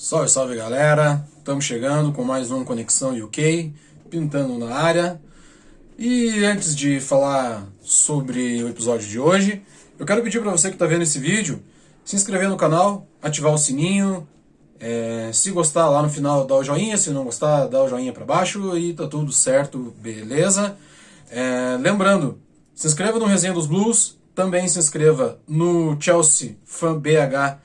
Salve, salve galera, estamos chegando com mais um Conexão UK, pintando na área. E antes de falar sobre o episódio de hoje, eu quero pedir para você que está vendo esse vídeo, se inscrever no canal, ativar o sininho, se gostar lá no final dá o joinha, se não gostar dá o joinha para baixo e tá tudo certo, beleza? Lembrando, se inscreva no Resenha dos Blues, também se inscreva no Chelsea Fan BH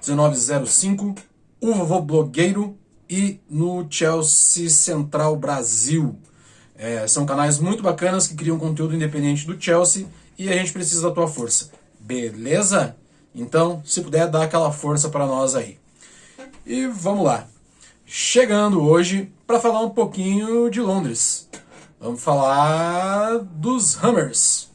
1905, o Vovô Blogueiro e no Chelsea Central Brasil. São canais muito bacanas que criam conteúdo independente do Chelsea e a gente precisa da tua força, beleza? Então, se puder, dá aquela força para nós aí. E vamos lá. Chegando hoje para falar um pouquinho de Londres. Vamos falar dos Hammers.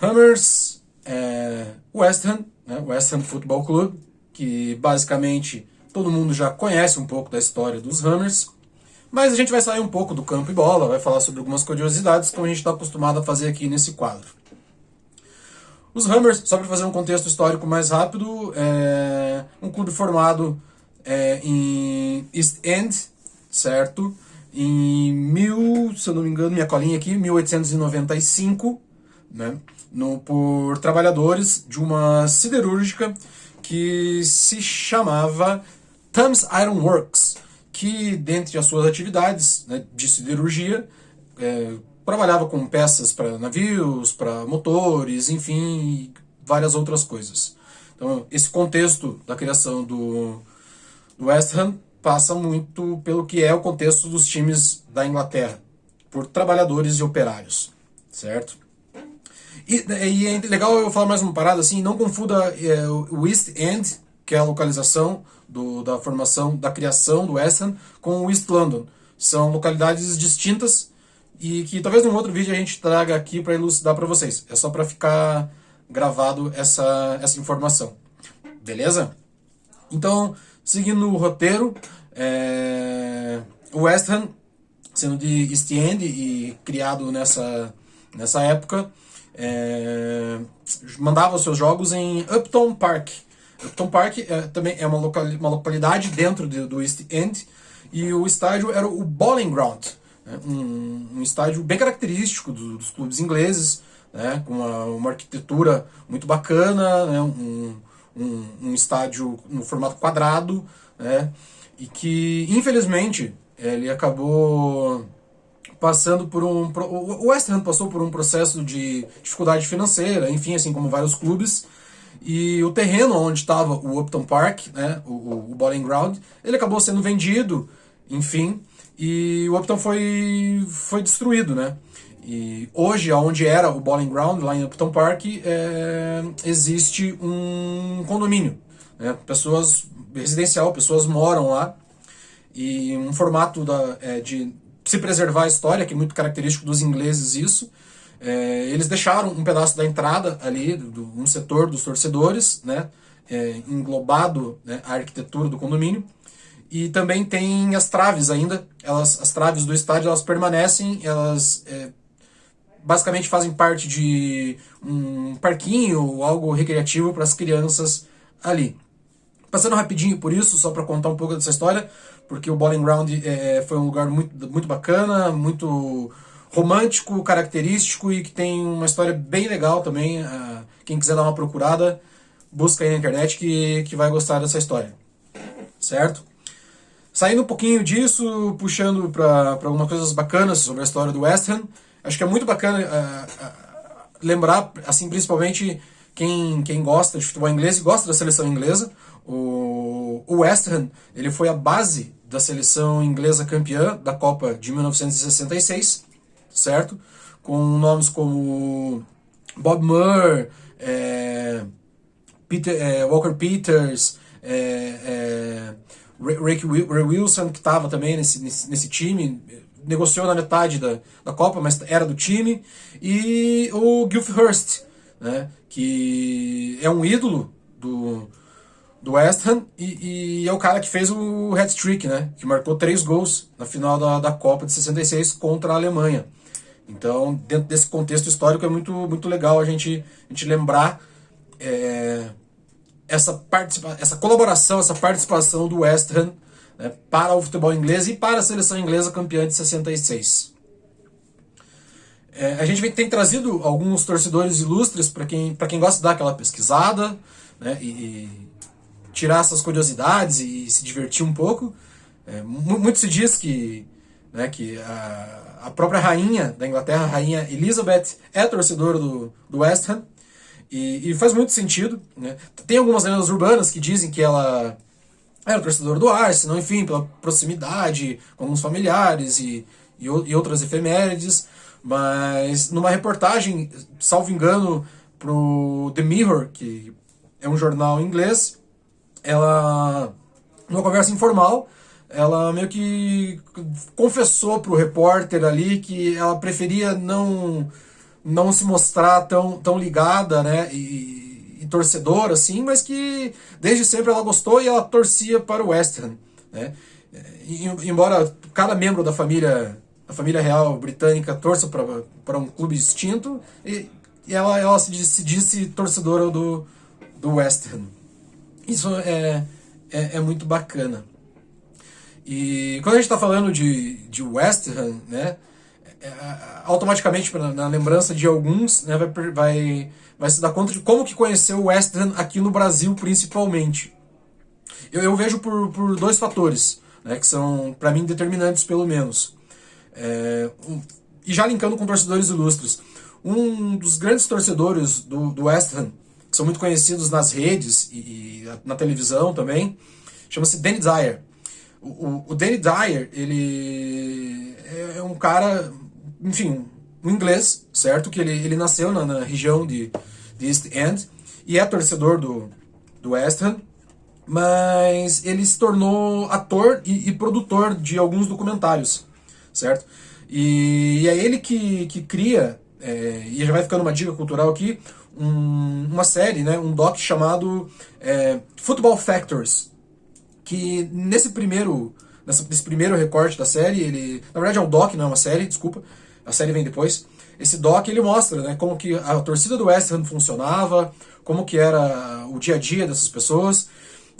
Hammers é West Ham, né? West Ham Football Club, que basicamente todo mundo já conhece um pouco da história dos Hammers, mas a gente vai sair um pouco do campo e bola, vai falar sobre algumas curiosidades como a gente está acostumado a fazer aqui nesse quadro. Os Hammers, só para fazer um contexto histórico mais rápido, é um clube formado em East End, certo? Se eu não me engano, minha colinha aqui, 1895, né? Por trabalhadores de uma siderúrgica que se chamava Thames Iron Works, que dentre as suas atividades, né, de siderurgia, trabalhava com peças para navios, para motores, enfim, e várias outras coisas. Então, esse contexto da criação do West Ham passa muito pelo que é o contexto dos times da Inglaterra, por trabalhadores e operários, certo? E é legal eu falar mais uma parada assim, não confunda o East End, que é a localização da formação, da criação do West Ham, com o East London. São localidades distintas e que talvez num outro vídeo a gente traga aqui para elucidar para vocês. É só para ficar gravado essa informação. Beleza? Então, seguindo o roteiro, o West Ham, sendo de East End e criado nessa época, mandava os seus jogos em Upton Park. Upton Park também é uma localidade dentro do East End, e o estádio era o Bowling Ground, né? Um estádio bem característico dos clubes ingleses, né? Com uma arquitetura muito bacana, né? Um estádio no formato quadrado, né? E que infelizmente ele acabou passando por o West Ham passou por um processo de dificuldade financeira, enfim, assim como vários clubes, e o terreno onde estava o Upton Park, né, o Bowling Ground, ele acabou sendo vendido, enfim, e o Upton foi destruído, né? E hoje, onde era o Bowling Ground, lá em Upton Park, existe um condomínio, né, residencial, pessoas moram lá, e um formato de se preservar a história, que é muito característico dos ingleses isso. Eles deixaram um pedaço da entrada ali, um setor dos torcedores, né, englobado, né, a arquitetura do condomínio. E também tem as traves ainda, as traves do estádio, elas permanecem, elas basicamente fazem parte de um parquinho, algo recreativo para as crianças ali. Passando rapidinho por isso, só para contar um pouco dessa história, porque o Bowling Ground foi um lugar muito, muito bacana, muito romântico, característico e que tem uma história bem legal também. Quem quiser dar uma procurada, busca aí na internet que vai gostar dessa história, certo? Saindo um pouquinho disso, puxando para algumas coisas bacanas sobre a história do West Ham, acho que é muito bacana lembrar, assim, principalmente quem gosta de futebol inglês e gosta da seleção inglesa. O West Ham, ele foi a base da seleção inglesa campeã da Copa de 1966, certo? Com nomes como Bob Moore, Walker Peters, Ray Wilson, que estava também nesse time, negociou na metade da Copa, mas era do time, e o Geoff Hurst, né, que é um ídolo do West Ham e é o cara que fez o hat-trick, né, que marcou 3 gols na final da Copa de 66 contra a Alemanha. Então, dentro desse contexto histórico, é muito, muito legal a gente lembrar essa colaboração, essa participação do West Ham, né, para o futebol inglês e para a seleção inglesa campeã de 66. A gente tem trazido alguns torcedores ilustres para quem gosta de dar aquela pesquisada, né, e tirar essas curiosidades e se divertir um pouco. Muito se diz que, né, que a própria rainha da Inglaterra, a rainha Elizabeth, é torcedora do West Ham, e faz muito sentido, né? Tem algumas lendas urbanas que dizem que ela era torcedora do Arsenal, enfim, pela proximidade com alguns familiares e outras efemérides, mas numa reportagem, salvo engano, pro The Mirror, que é um jornal inglês, ela, numa conversa informal, ela meio que confessou pro repórter ali que ela preferia não se mostrar tão ligada, né, e torcedora, assim, mas que desde sempre ela gostou e ela torcia para o West Ham, né? Embora cada membro da família real britânica torça para um clube distinto, e ela se disse torcedora do West Ham. Isso é muito bacana. E quando a gente está falando de West Ham, né, automaticamente na lembrança de alguns, né, vai se dar conta de como que conheceu o West Ham aqui no Brasil, principalmente. Eu vejo por dois fatores, né, que são, para mim, determinantes, pelo menos. E já linkando com torcedores ilustres. Um dos grandes torcedores do West Ham, que são muito conhecidos nas redes e na televisão também, chama-se Danny Dyer. O Danny Dyer, ele é um cara, enfim, um inglês, certo? Que ele nasceu na região de East End e é torcedor do West Ham, mas ele se tornou ator e produtor de alguns documentários, certo? E é ele que cria, e já vai ficando uma dica cultural aqui, uma série, né, um doc chamado Football Factories, que nesse primeiro recorte da série, na verdade é um doc, não é uma série, desculpa, a série vem depois. Esse doc ele mostra, né, como que a torcida do West Ham funcionava, como que era o dia a dia dessas pessoas,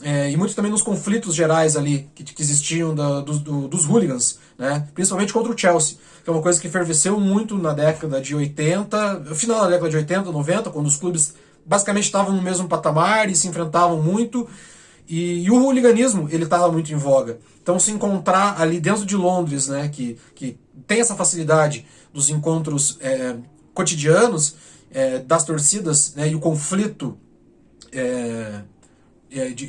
e muito também nos conflitos gerais ali que existiam dos hooligans, né, principalmente contra o Chelsea, que é uma coisa que ferveceu muito na década de 80, final da década de 80, 90, quando os clubes basicamente estavam no mesmo patamar e se enfrentavam muito. E o hooliganismo, ele estava muito em voga. Então, se encontrar ali dentro de Londres, né, que tem essa facilidade dos encontros cotidianos das torcidas, né, e o conflito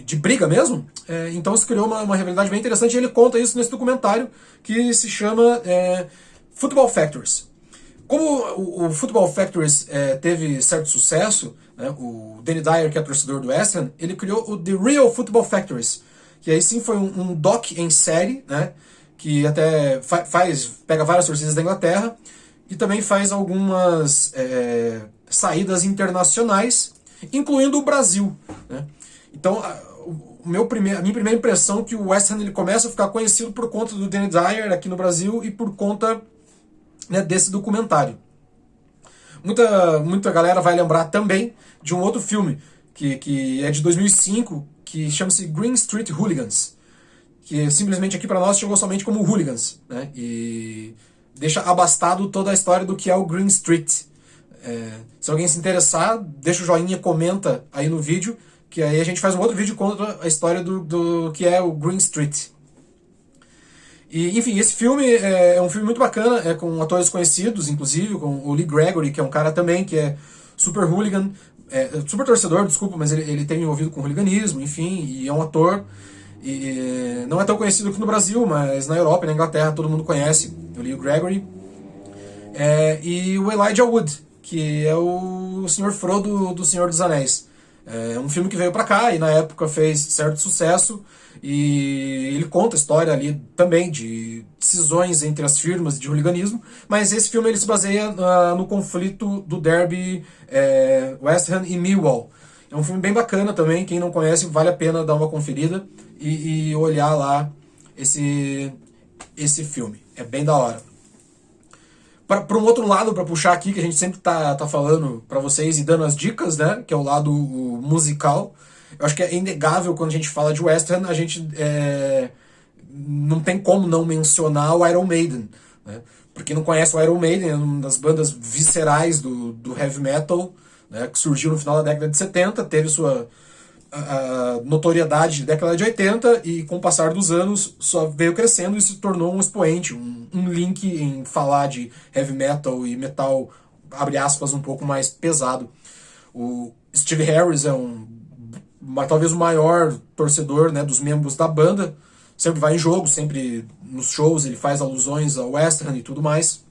de briga mesmo, então se criou uma rivalidade bem interessante. E ele conta isso nesse documentário que se chama Football Factories. Como o Football Factories teve certo sucesso, né, o Danny Dyer, que é torcedor do West Ham, ele criou o The Real Football Factories, que aí sim foi um doc em série, né, que até pega várias torcidas da Inglaterra e também faz algumas saídas internacionais, incluindo o Brasil, né. Então, a minha primeira impressão é que o West Ham ele começa a ficar conhecido por conta do Danny Dyer aqui no Brasil e por conta, né, desse documentário. Muita galera vai lembrar também de um outro filme que é de 2005, que chama-se Green Street Hooligans, que simplesmente aqui para nós chegou somente como Hooligans, né, e deixa abastado toda a história do que é o Green Street. Se alguém se interessar, deixa o joinha, comenta aí no vídeo, que aí a gente faz um outro vídeo contra a história do que é o Green Street. E, enfim, esse filme é um filme muito bacana, com atores conhecidos, inclusive, com o Lee Gregory, que é um cara também que é super hooligan, super torcedor, desculpa, mas ele tem envolvido com hooliganismo, enfim, e é um ator. E não é tão conhecido aqui no Brasil, mas na Europa e na Inglaterra todo mundo conhece o Lee Gregory. E o Elijah Wood, que é o Sr. Frodo do Senhor dos Anéis. É um filme que veio pra cá e na época fez certo sucesso, e ele conta a história ali também de cisões entre as firmas de hooliganismo, mas esse filme ele se baseia no conflito do derby West Ham e Millwall. É um filme bem bacana também, quem não conhece vale a pena dar uma conferida e olhar lá esse filme, é bem da hora. Para um outro lado, para puxar aqui, que a gente sempre tá falando para vocês e dando as dicas, né, que é o lado musical, eu acho que é inegável quando a gente fala de West Ham, a gente não tem como não mencionar o Iron Maiden, né? Pra quem não conhece o Iron Maiden, é uma das bandas viscerais do heavy metal, né, que surgiu no final da década de 70, teve sua a notoriedade na década de 80 e com o passar dos anos só veio crescendo e se tornou um expoente, um link em falar de heavy metal e metal, abre aspas, um pouco mais pesado. O Steve Harris é talvez o maior torcedor, né, dos membros da banda, sempre vai em jogo, sempre nos shows ele faz alusões ao West Ham e tudo mais.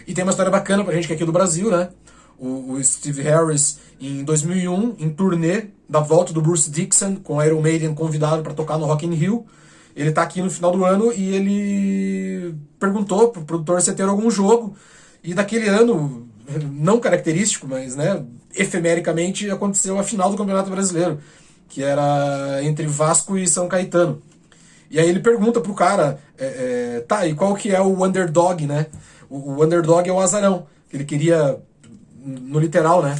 E tem uma história bacana pra gente que é aqui do Brasil, né? O Steve Harris, em 2001, em turnê da volta do Bruce Dickinson, com a Iron Maiden convidado para tocar no Rock in Rio. Ele tá aqui no final do ano e ele perguntou pro produtor se ia ter algum jogo. E daquele ano, não característico, mas né, efemericamente, aconteceu a final do Campeonato Brasileiro, que era entre Vasco e São Caetano. E aí ele pergunta pro cara, tá, e qual que é o underdog, né? O underdog é o azarão, que ele queria, no literal, né?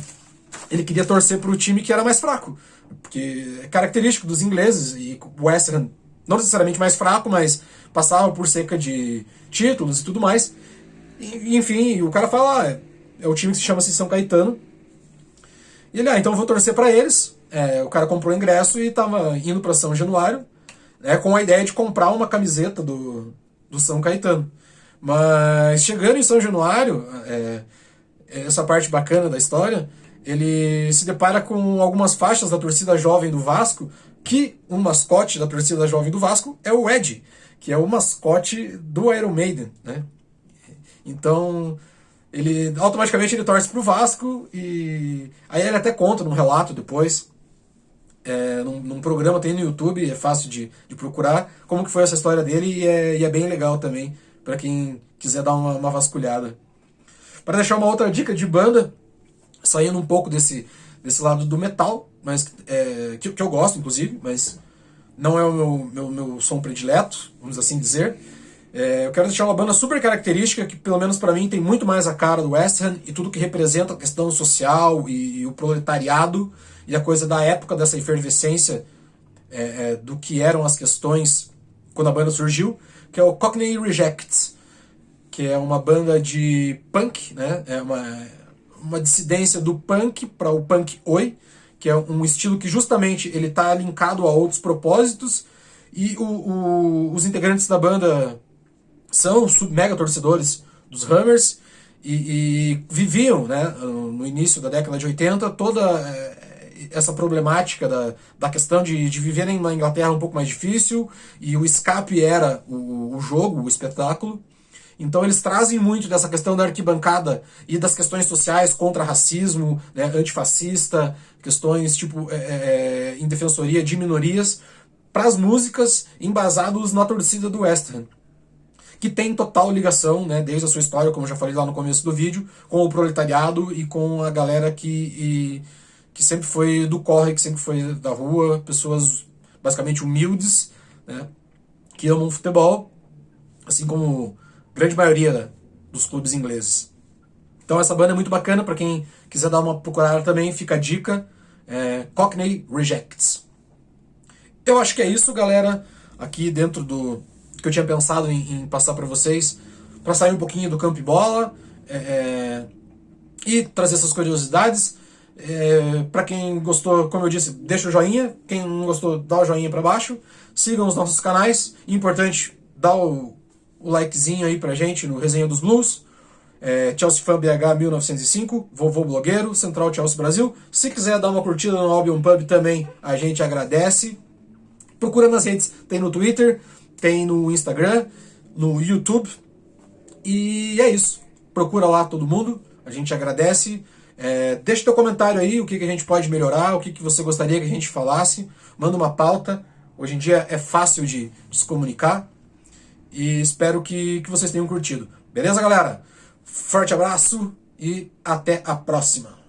Ele queria torcer pro time que era mais fraco, porque é característico dos ingleses, e o West Ham, não necessariamente mais fraco, mas passava por cerca de títulos e tudo mais. E, enfim, o cara fala, é o time que se chama São Caetano. E ele, então eu vou torcer pra eles. O cara comprou o ingresso e tava indo pra São Januário, né, com a ideia de comprar uma camiseta do São Caetano. Mas chegando em São Januário, essa parte bacana da história, ele se depara com algumas faixas da torcida jovem do Vasco, que o mascote da torcida jovem do Vasco é o Ed, que é o mascote do Iron Maiden, né? Então, ele automaticamente ele torce pro Vasco, e aí ele até conta num relato depois, num programa, tem no YouTube, é fácil de procurar, como que foi essa história dele, e é bem legal também, para quem quiser dar uma vasculhada. Para deixar uma outra dica de banda, saindo um pouco desse lado do metal, mas que eu gosto, inclusive, mas não é o meu som predileto, vamos assim dizer. Eu quero deixar uma banda super característica, que pelo menos para mim tem muito mais a cara do West Ham, e tudo que representa a questão social e o proletariado, e a coisa da época dessa efervescência do que eram as questões quando a banda surgiu, que é o Cockney Rejects, que é uma banda de punk, né? É uma dissidência do punk para o punk oi, que é um estilo que justamente ele está linkado a outros propósitos, e os integrantes da banda são mega torcedores dos Hammers e viviam, né, no início da década de 80 toda essa problemática da questão de viverem na Inglaterra um pouco mais difícil, e o escape era o jogo, o espetáculo. Então eles trazem muito dessa questão da arquibancada e das questões sociais contra racismo, né, antifascista, questões tipo em defensoria de minorias, para as músicas embasadas na torcida do West Ham, que tem total ligação, né, desde a sua história, como eu já falei lá no começo do vídeo, com o proletariado e com a galera que sempre foi do corre, que sempre foi da rua, pessoas basicamente humildes, né, que amam futebol, assim como grande maioria dos clubes ingleses. Então essa banda é muito bacana, para quem quiser dar uma procurada também, fica a dica, Cockney Rejects. Eu acho que é isso, galera, aqui dentro do que eu tinha pensado em passar para vocês, para sair um pouquinho do campo e bola, e trazer essas curiosidades. Para quem gostou, como eu disse, deixa o joinha, quem não gostou, dá o joinha para baixo, sigam os nossos canais, importante, dá o likezinho aí pra gente no Resenha dos Blues, Chelsea Fan BH 1905, Vovô Blogueiro, Central Chelsea Brasil. Se quiser dar uma curtida no Albion Pub também, a gente agradece. Procura nas redes, tem no Twitter, tem no Instagram, no YouTube, e é isso. Procura lá todo mundo, a gente agradece. Deixa teu comentário aí, o que a gente pode melhorar, o que você gostaria que a gente falasse. Manda uma pauta, hoje em dia é fácil de se comunicar. E espero que vocês tenham curtido. Beleza, galera? Forte abraço e até a próxima.